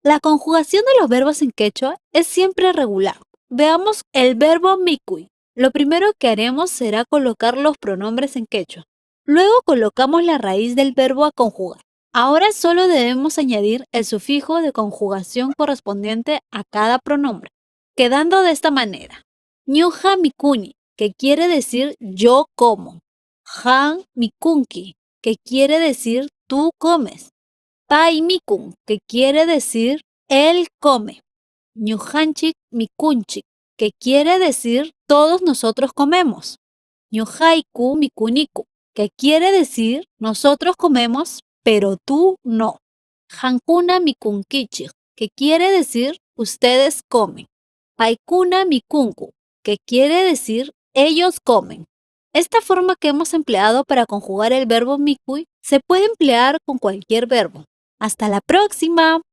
La conjugación de los verbos en quechua es siempre regular. Veamos el verbo mikui. Lo primero que haremos será colocar los pronombres en quechua. Luego colocamos la raíz del verbo a conjugar. Ahora solo debemos añadir el sufijo de conjugación correspondiente a cada pronombre, quedando de esta manera. Ñuja mikuni, que quiere decir yo como. Han mikunki, que quiere decir tú comes. Pai mikun, que quiere decir él come. Ñujanchik mikunchik, que quiere decir todos nosotros comemos. Ñujaiku mikuniku, que quiere decir nosotros comemos, pero tú no. Hankuna mikunkichik, que quiere decir ustedes comen. Paikuna mikunku, que quiere decir ellos comen. Esta forma que hemos empleado para conjugar el verbo mikui se puede emplear con cualquier verbo. ¡Hasta la próxima!